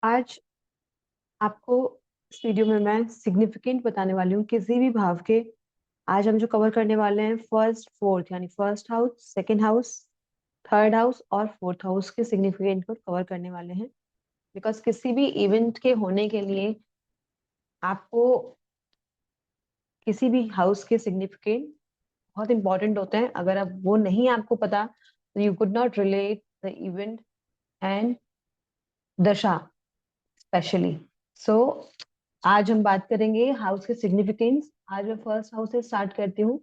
आज आपको इस वीडियो में मैं सिग्निफिकेंट बताने वाली हूँ किसी भी भाव के। आज हम जो कवर करने वाले हैं फर्स्ट फोर्थ यानी first house, second house, third house और फोर्थ हाउस के सिग्निफिकेंट को कवर करने वाले हैं। बिकॉज किसी भी इवेंट के होने के लिए आपको किसी भी हाउस के सिग्निफिकेंट बहुत इंपॉर्टेंट होते हैं। अगर अब वो नहीं आपको पता तो you could not relate the event and दशा स्पेशली। सो आज हम बात करेंगे हाउस के सिग्निफिकेंस। आज मैं फर्स्ट हाउस से स्टार्ट करती हूँ।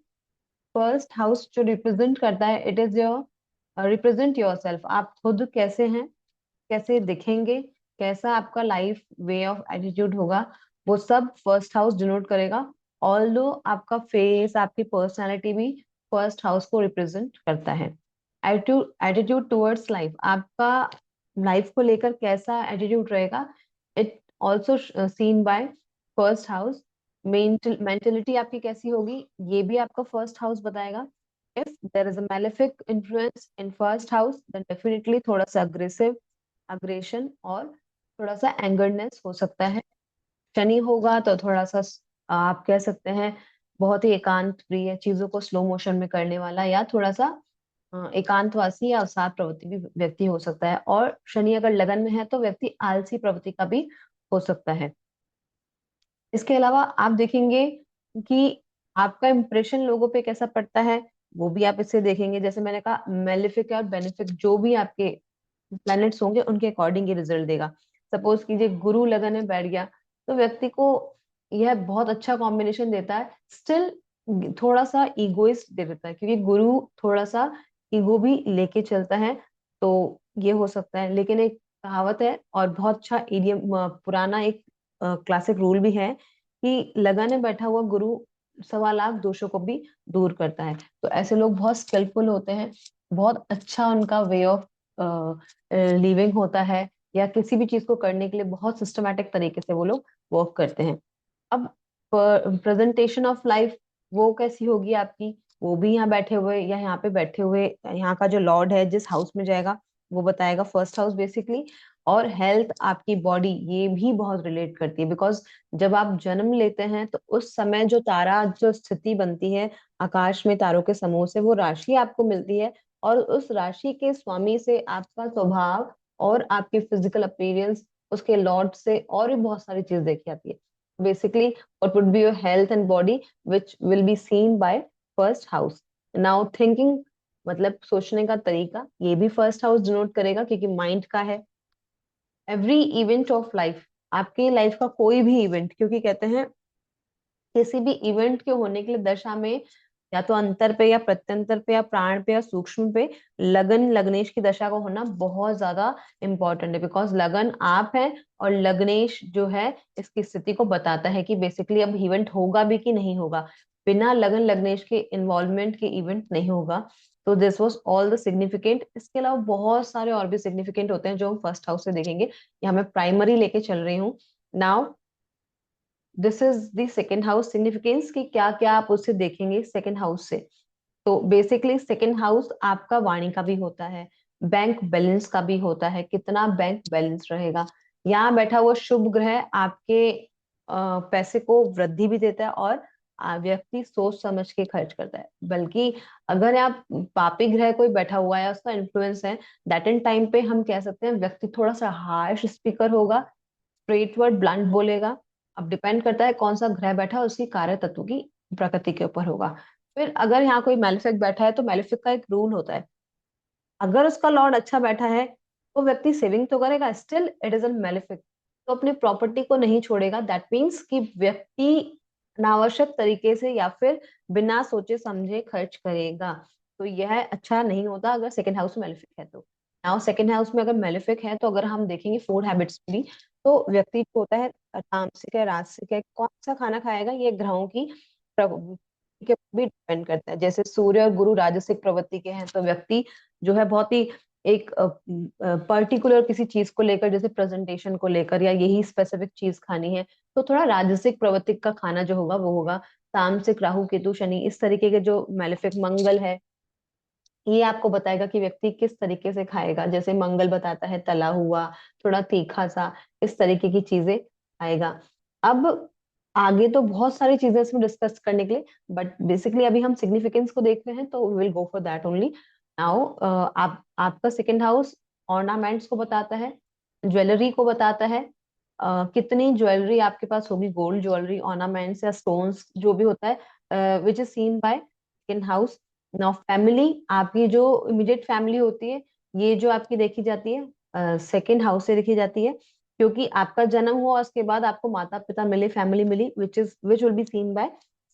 फर्स्ट हाउस जो रिप्रेजेंट करता है, it is your represent your self. आप खुद कैसे हैं, कैसे दिखेंगे, कैसा आपका लाइफ वे ऑफ एटीट्यूड होगा, वो सब फर्स्ट हाउस डिनोट करेगा। ऑल्दो आपका फेस, आपकी पर्सनालिटी भी फर्स्ट हाउस को रिप्रेजेंट करता है। एटीट्यूड एटीट्यूड टुवर्ड्स लाइफ, आपका लाइफ को लेकर कैसा एटीट्यूड रहेगा, it also seen by first house. Mentality आपकी कैसी होगी, ये भी आपका फर्स्ट हाउस बताएगा। If there is a malefic influence in first house then definitely थोड़ा सा अग्रेसिव अग्रेशन और थोड़ा सा एंगरनेस हो सकता है। शनि होगा तो थोड़ा सा आप कह सकते हैं बहुत ही एकांत प्रिय, चीजों को स्लो मोशन में करने वाला, या थोड़ा सा एकांतवासी या अवसाद प्रवृत्ति भी व्यक्ति हो सकता है। और शनि अगर लगन में है तो व्यक्ति आलसी प्रवृत्ति का भी हो सकता है। इसके अलावा आप देखेंगे कि आपका इंप्रेशन लोगों पे कैसा पड़ता है, वो भी आप इससे देखेंगे। जैसे मैंने कहा, मेलिफिक और बेनिफिक जो भी आपके प्लैनेट्स होंगे उनके अकॉर्डिंग ये रिजल्ट देगा। सपोज कीजिए गुरु लगन में बैठ गया तो व्यक्ति को यह बहुत अच्छा कॉम्बिनेशन देता है। स्टिल थोड़ा सा ईगोइस्ट दे देता है, क्योंकि गुरु थोड़ा सा ईगो भी लेके चलता है। तो ये हो सकता है। लेकिन एक कहावत है और बहुत अच्छा इडियम, पुराना एक क्लासिक रूल भी है कि लगन में बैठा हुआ गुरु 1.25 लाख दोषों को भी दूर करता है। तो ऐसे लोग बहुत स्किलफुल होते हैं, बहुत अच्छा उनका वे ऑफ लिविंग होता है, या किसी भी चीज को करने के लिए बहुत सिस्टमेटिक तरीके से वो लोग वर्क करते हैं। अब प्रेजेंटेशन ऑफ लाइफ वो कैसी होगी आपकी, वो भी यहाँ बैठे हुए या यहाँ पे बैठे हुए यहाँ का जो लॉर्ड है जिस हाउस में जाएगा वो बताएगा, फर्स्ट हाउस बेसिकली। और हेल्थ, आपकी बॉडी, ये भी बहुत रिलेट करती है। बिकॉज जब आप जन्म लेते हैं तो उस समय जो तारा, जो स्थिति बनती है आकाश में तारों के समूह से, वो राशि आपको मिलती है। और उस राशि के स्वामी से आपका स्वभाव और आपकी फिजिकल अपीयरेंस, उसके लॉर्ड से और भी बहुत सारी चीज देखी जाती है। Basically what would be your health and body which will be seen by first house. Now thinking मतलब सोचने का तरीका, ये भी फर्स्ट हाउस डिनोट करेगा क्योंकि माइंड का है। एवरी इवेंट ऑफ लाइफ, आपकी लाइफ का कोई भी इवेंट, क्योंकि कहते हैं किसी भी इवेंट के होने के लिए दशा में या तो अंतर पे या प्रत्यंतर पे या प्राण पे या सूक्ष्म पे लगन लग्नेश की दशा का होना बहुत ज्यादा इंपॉर्टेंट है। बिकॉज लगन आप है और लग्नेश जो है इसकी स्थिति को बताता है कि बेसिकली अब इवेंट होगा भी कि नहीं होगा। बिना लगन लग्नेश के इन्वॉल्वमेंट के इवेंट नहीं होगा। तो this was all the significant. इसके अलावा बहुत सारे और भी सिग्निफिकेंट होते हैं जो हम फर्स्ट हाउस से देखेंगे। यहाँ मैं प्राइमरी लेके चल रही हूँ। Now this is the second house significance कि क्या क्या आप उससे देखेंगे सेकेंड हाउस से। तो बेसिकली सेकेंड हाउस आपका वाणी का भी होता है, बैंक बैलेंस का भी होता है, कितना बैंक बैलेंस रहेगा। यहाँ बैठा हुआ शुभ ग्रह आपके पैसे को वृद्धि भी देता है और व्यक्ति सोच समझ के खर्च करता है। बल्कि अगर आप पापी ग्रह कोई बैठा हुआ है, उसका इन्फ्लुएंस है, दैट इन टाइम पे हम कह सकते हैं व्यक्ति थोड़ा सा हार्श स्पीकर होगा, स्ट्रेट वर्ड ब्लंट बोलेगा। अब डिपेंड करता है कौन सा ग्रह बैठा है, उसकी कार्य तत्व की प्रकृति के ऊपर होगा। फिर अगर यहाँ कोई मेलिफिक बैठा है तो मेलिफिक का एक रूल होता है, अगर उसका लॉर्ड अच्छा बैठा है तो व्यक्ति सेविंग तो करेगा, still it is a malefic, तो अपनी प्रॉपर्टी को नहीं छोड़ेगा। दैट मीन्स कि व्यक्ति अनावश्यक तरीके से या फिर बिना सोचे समझे खर्च करेगा। तो यह अच्छा नहीं होता अगर सेकंड हाउस में मेलिफिक है तो। नाउ सेकंड हाउस में अगर मेलिफिक है तो अगर हम देखेंगे फूड हैबिट्स भी, तो व्यक्ति जो होता है तामसिक है राजसिक है, कौन सा खाना खाएगा, ये ग्रहों की के भी डिपेंड करता है। जैसे सूर्य और गुरु राजसिक प्रवृत्ति के हैं तो व्यक्ति जो है बहुत ही एक पर्टिकुलर किसी चीज को लेकर, जैसे प्रेजेंटेशन को लेकर या यही स्पेसिफिक चीज खानी है, तो थोड़ा राजसिक प्रवृत्ति का खाना जो होगा वो होगा। तामसिक राहु केतु शनि इस तरीके के जो मेलेफिक मंगल है, ये आपको बताएगा कि व्यक्ति किस तरीके से खाएगा। जैसे मंगल बताता है तला हुआ, थोड़ा तीखा सा, इस तरीके की चीजें आएगा। अब आगे तो बहुत सारी चीजें इसमें डिस्कस करने के लिए, बट बेसिकली अभी हम सिग्निफिकेंस को देख रहे हैं, तो will go for that only now. आप आपका सेकंड हाउस ऑर्नामेंट्स को बताता है, ज्वेलरी को बताता है। कितनी ज्वेलरी आपके पास होगी, गोल्ड ज्वेलरी, ऑर्नामेंट्स या स्टोन्स, जो भी होता है, which is seen by second house. Now family, आपकी जो इमीडिएट फैमिली होती है, ये जो आपकी देखी जाती है सेकंड हाउस से देखी जाती है, क्योंकि आपका जन्म हुआ उसके बाद आपको माता पिता मिले, फैमिली मिली, which will be seen by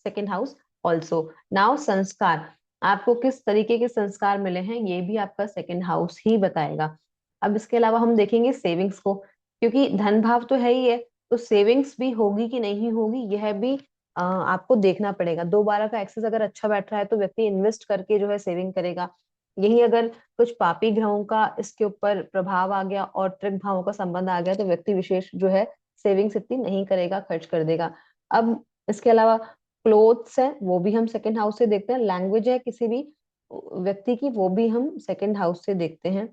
second house also. Now संस्कार, आपको किस तरीके के संस्कार मिले हैं, ये भी आपका सेकंड हाउस ही बताएगा। अब इसके अलावा हम देखेंगे सेविंग्स को, क्योंकि धन भाव तो है ही है, तो सेविंग्स भी होगी कि नहीं होगी, यह भी आपको देखना पड़ेगा। 2/12 का एक्सेस अगर अच्छा बैठ रहा है तो व्यक्ति इन्वेस्ट करके जो है सेविंग करेगा। यही अगर कुछ पापी ग्रहों का इसके ऊपर प्रभाव आ गया और त्रिक भावों का संबंध आ गया, तो व्यक्ति विशेष जो है सेविंग्स इतनी नहीं करेगा, खर्च कर देगा। अब इसके अलावा क्लोथ्स है, वो भी हम सेकंड हाउस से देखते हैं। लैंग्वेज है किसी भी व्यक्ति की, वो भी हम सेकंड हाउस से देखते हैं।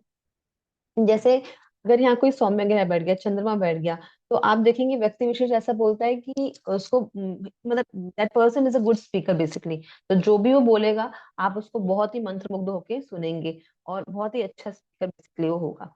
जैसे अगर यहाँ कोई सौम्य ग्रह बैठ गया, चंद्रमा बैठ गया, तो आप देखेंगे व्यक्ति विशेष ऐसा बोलता है कि उसको मतलब that person is a good speaker basically. तो जो भी वो बोलेगा, आप उसको बहुत ही मंत्रमुग्ध होके सुनेंगे, और बहुत ही अच्छा स्पीकर बेसिकली वो होगा।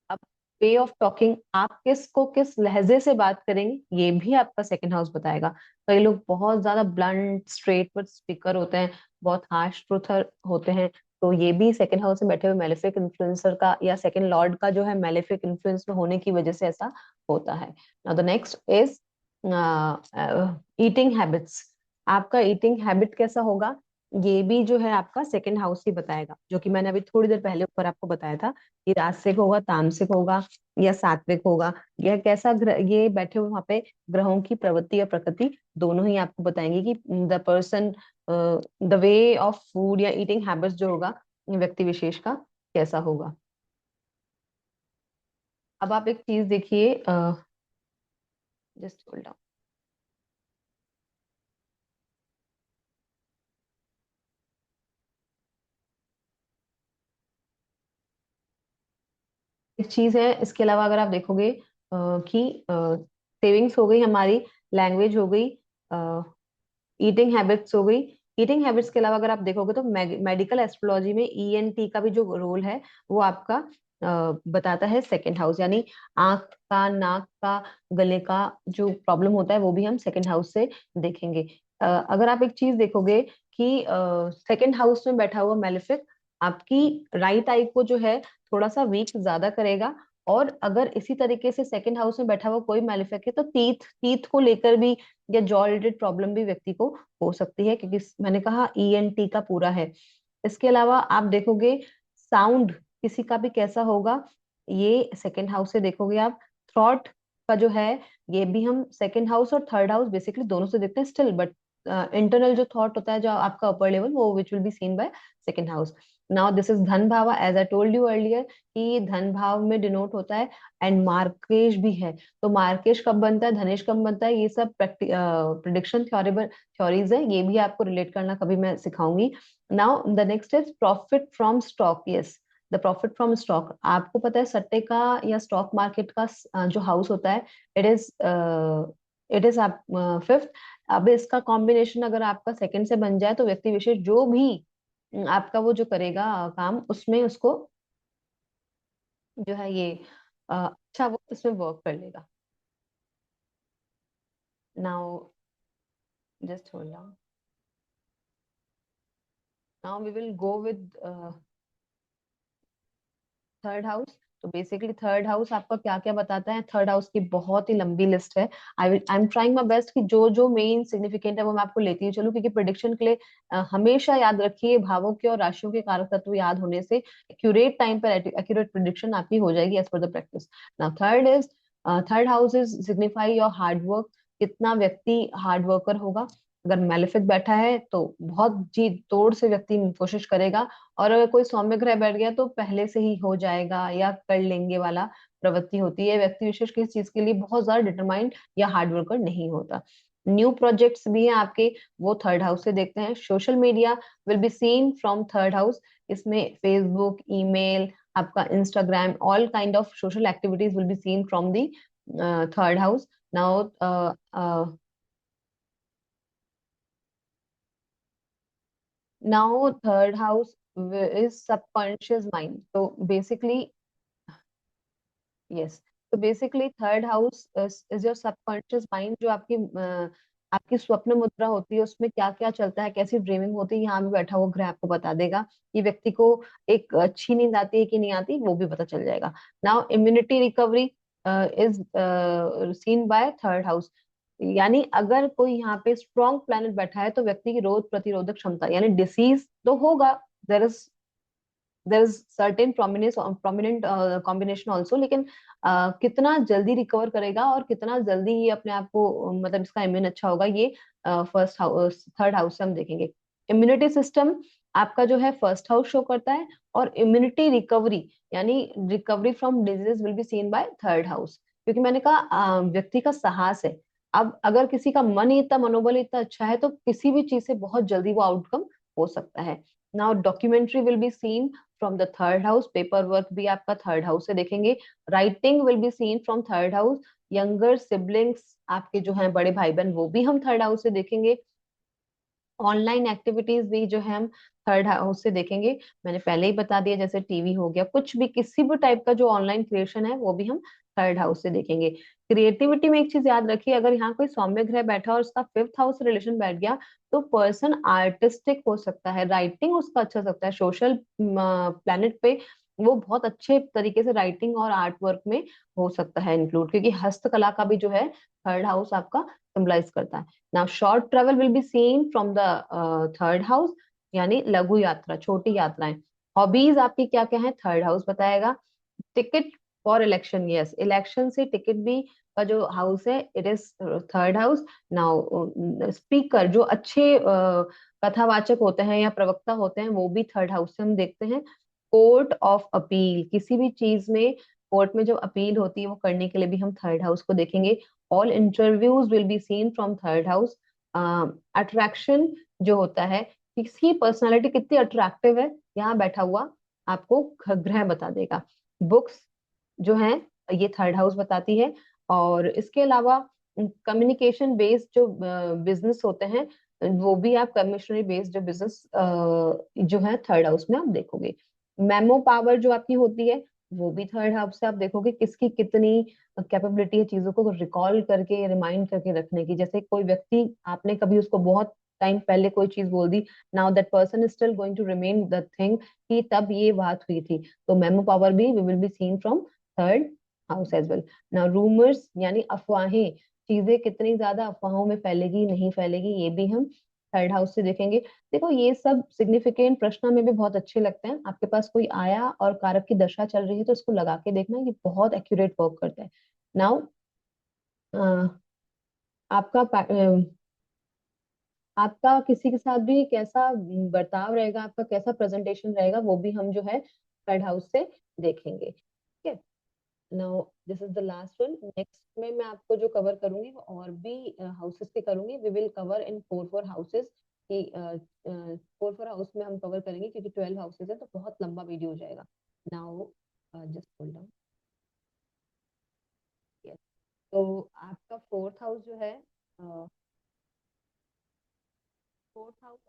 अब वे ऑफ टॉकिंग, आप किसको किस लहजे से बात करेंगे, ये भी आपका सेकंड हाउस बताएगा। कई लोग बहुत ज्यादा ब्लंट स्ट्रेट वर्ड स्पीकर होते हैं, बहुत हार्श ट्रूथर होते हैं, तो ये भी सेकंड हाउस में बैठे हुए मेलेफिक इन्फ्लुएंसर का या सेकंड लॉर्ड का जो है मेलेफिक इन्फ्लुएंस में होने की वजह से ऐसा होता है। Now the next is eating habits. आपका ईटिंग हैबिट कैसा होगा, ये भी जो है आपका सेकंड हाउस ही बताएगा, जो कि मैंने अभी थोड़ी देर पहले ऊपर आपको बताया था। ये राजसिक होगा, तामसिक होगा, या सात्विक होगा, यह कैसा ग्रह, ये बैठे हुए वहां पे ग्रहों की प्रवृत्ति या प्रकृति दोनों ही आपको बताएंगे कि the person, the way of food या ईटिंग हैबिट्स जो होगा व्यक्ति विशेष का कैसा होगा। अब आप एक चीज देखिए, जस्ट होल्ड ऑन। एक चीज है इसके अलावा, अगर आप देखोगे कि सेविंग्स हो गई हमारी, लैंग्वेज हो गई, ईटिंग हैबिट्स हो गई। ईटिंग हैबिट्स के अलावा अगर आप देखोगे तो मेडिकल एस्ट्रोलॉजी में ईएनटी का भी जो रोल है, वो आपका बताता है सेकंड हाउस। यानी आंख का, नाक का, गले का जो प्रॉब्लम होता है, वो भी हम सेकंड हाउस से देखेंगे। अगर आप एक चीज देखोगे कि सेकंड हाउस में बैठा हुआ मेलेफिक आपकी राइट आई को जो है थोड़ा सा वीक ज्यादा करेगा। और अगर इसी तरीके से सेकंड हाउस में बैठा हुआ कोई मेलेफिक है, तो टीथ टीथ को लेकर भी या जॉ रिलेटेड प्रॉब्लम भी व्यक्ति को हो सकती है, क्योंकि मैंने कहा ईएनटी का पूरा है। इसके अलावा आप देखोगे साउंड किसी का भी कैसा होगा, ये सेकंड हाउस से देखोगे आप। थॉट का जो है, ये भी हम सेकंड हाउस और थर्ड हाउस बेसिकली दोनों से देखते हैं स्टिल, बट इंटरनल जो थॉट होता है, जो आपका अपर लेवल, वो which will be seen by second house. Now this is धन भावा, as I told you earlier कि ये धन भाव में डिनोट होता है। एंड मार्केश भी है, तो मार्केश कब बनता है, धनेश कब बनता है, ये सब प्रिडिक्शन थ्योरीज है, ये भी आपको रिलेट करना कभी मैं सिखाऊंगी। Now the next is profit from stock. Yes, the profit from stock, आपको पता है सट्टे का या स्टॉक मार्केट का जो हाउस होता है, इट इज इट इज आप फिफ्थ। अब इसका कॉम्बिनेशन अगर आपका सेकंड से बन जाए, तो व्यक्ति विशेष जो भी आपका वो जो करेगा काम, उसमें उसको जो है ये अच्छा वो इसमें वर्क कर लेगा। Now just hold on, now we will go with third house. तो बेसिकली थर्ड हाउस आपका क्या क्या बताता है, थर्ड हाउस की बहुत ही लंबी लिस्ट है। I am trying my best कि जो जो मेन सिग्निफिकेंट है वो मैं आपको लेती हूँ चलूँ, क्योंकि प्रिडिक्शन के लिए हमेशा याद रखिए, भावों के और राशियों के कारक तत्व याद होने से एक्यूरेट टाइम पर एक्यूरेट प्रिडिक्शन आपकी हो जाएगी as per the practice. Now third house is signify your hard work. कितना व्यक्ति हार्ड वर्कर होगा, अगर मेलेफिक बैठा है तो बहुत जी तोड़ से व्यक्ति कोशिश करेगा। और अगर कोई सौम्य ग्रह बैठ गया तो पहले से ही हो जाएगा या कर लेंगे वाला प्रवृत्ति होती है। व्यक्ति विशेष किसी चीज के लिए बहुत ज्यादा डिटरमाइंड या हार्ड वर्कर नहीं होता। न्यू प्रोजेक्ट्स भी हैं आपके, वो थर्ड हाउस से देखते हैं। Social media will be seen from third house. इसमें फेसबुक, ईमेल, आपका Instagram, all kind of social activities will be seen from the third house. Now now third house is subconscious mind. तो basically, yes, तो basically third house is your subconscious mind, जो आपकी आपकी स्वप्न मुद्रा होती है, उसमें क्या क्या चलता है, कैसी ड्रीमिंग होती है, यहाँ भी बैठा हुआ ग्रह आपको बता देगा कि व्यक्ति को एक अच्छी नींद आती है कि नहीं आती, वो भी पता चल जाएगा। Now immunity recovery is seen by third house. यानी अगर कोई यहाँ पे स्ट्रॉन्ग प्लैनेट बैठा है तो व्यक्ति की रोग प्रतिरोधक क्षमता, यानी डिसीज तो होगा, there is certain prominent combination also, लेकिन कितना जल्दी रिकवर करेगा और कितना जल्दी ये अपने आप को मतलब इसका इम्यून अच्छा होगा, ये फर्स्ट हाउस थर्ड हाउस से हम देखेंगे। इम्यूनिटी सिस्टम आपका जो है फर्स्ट हाउस शो करता है, और इम्यूनिटी रिकवरी यानी recovery from disease will be seen by third house. क्योंकि मैंने कहा व्यक्ति का साहस है। अब अगर किसी का मन ही इतना, मनोबल इतना अच्छा है, तो किसी भी चीज से बहुत जल्दी वो आउटकम हो सकता है। Now documentary will be seen from the third house. Paper work भी आपका थर्ड हाउस से देखेंगे। Writing will be seen from third house. Younger siblings आपके जो हैं बड़े भाई बहन, वो भी हम थर्ड हाउस से देखेंगे। ऑनलाइन एक्टिविटीज भी जो है हम थर्ड हाउस से देखेंगे। मैंने पहले ही बता दिया, जैसे टीवी हो गया, कुछ भी किसी भी टाइप का जो ऑनलाइन क्रिएशन है वो भी हम थर्ड हाउस से देखेंगे। क्रिएटिविटी में एक चीज याद रखिए, अगर यहाँ कोई सौम्य ग्रह बैठा और उसका फिफ्थ हाउस रिलेशन बैठ गया, तो पर्सन आर्टिस्टिक हो सकता है, राइटिंग उसका अच्छा हो सकता है। सोशल प्लेनेट पे वो बहुत अच्छे तरीके से राइटिंग और आर्ट वर्क में हो सकता है इंक्लूड, क्योंकि हस्तकला का भी जो है थर्ड हाउस आपका सिंबलाइज करता है। Now short travel will be seen from the third house, यानी लघु यात्रा, छोटी यात्राएं। हॉबीज आपकी क्या क्या है, थर्ड हाउस बताएगा। Ticket for election, yes, election से टिकट भी का जो हाउस है, it is third house. Now speaker, जो अच्छे कथावाचक होते हैं या प्रवक्ता होते हैं, वो भी थर्ड हाउस से हम देखते हैं। कोर्ट ऑफ अपील, किसी भी चीज में कोर्ट में जो अपील होती है वो करने के लिए भी हम थर्ड हाउस को देखेंगे। All interviews will be seen from third house. Attraction जो होता है, किसी पर्सनालिटी कितनी अट्रैक्टिव है, यहाँ बैठा हुआ आपको ग्रह बता देगा। बुक्स जो है ये थर्ड हाउस बताती है। और इसके अलावा कम्युनिकेशन बेस्ड जो बिजनेस होते हैं, वो भी आप कमिश्नरी बेस्ड जो बिजनेस जो है थर्ड हाउस में आप देखोगे। मेमो पावर जो आपकी होती है, वो भी थर्ड हाउस से आप देखोगे, किसकी कितनी कैपेबिलिटी है चीजों को रिकॉल करके, रिमाइंड करके रखने की। जैसे कोई व्यक्ति, आपने कभी उसको बहुत टाइम पहले कोई चीज बोल दी, now that person is still going to remain the thing कि तब ये बात हुई थी। तो मेमो पावर भी we will be seen from third house as well. Now rumours यानी अफवाहें, चीजें कितनी ज्यादा अफवाहों में फैलेगी नहीं फैलेगी, ये भी हम थर्ड हाउस से देखेंगे। देखो ये सब सिग्निफिकेंट प्रश्न में भी बहुत अच्छे लगते हैं। आपके पास कोई आया और कारक की दशा चल रही है तो इसको लगा के देखना, ये बहुत एक्यूरेट वर्क करता है। नाउ आपका आपका किसी के साथ भी कैसा बर्ताव रहेगा, आपका कैसा प्रेजेंटेशन रहेगा, वो भी हम जो है थर्ड हाउस से देखेंगे। ठीक है। Now this is the last one. Next में मैं आपको जो कवर करूंगी वो और भी हाउसेस के करूंगी। We will cover in four four houses कि फोर फोर हाउस में हम कवर करेंगे, क्योंकि 12 हाउसेस है तो बहुत लंबा वीडियो हो जाएगा। Now just hold on. तो आपका फोर्थ हाउस जो है, फोर्थ हाउस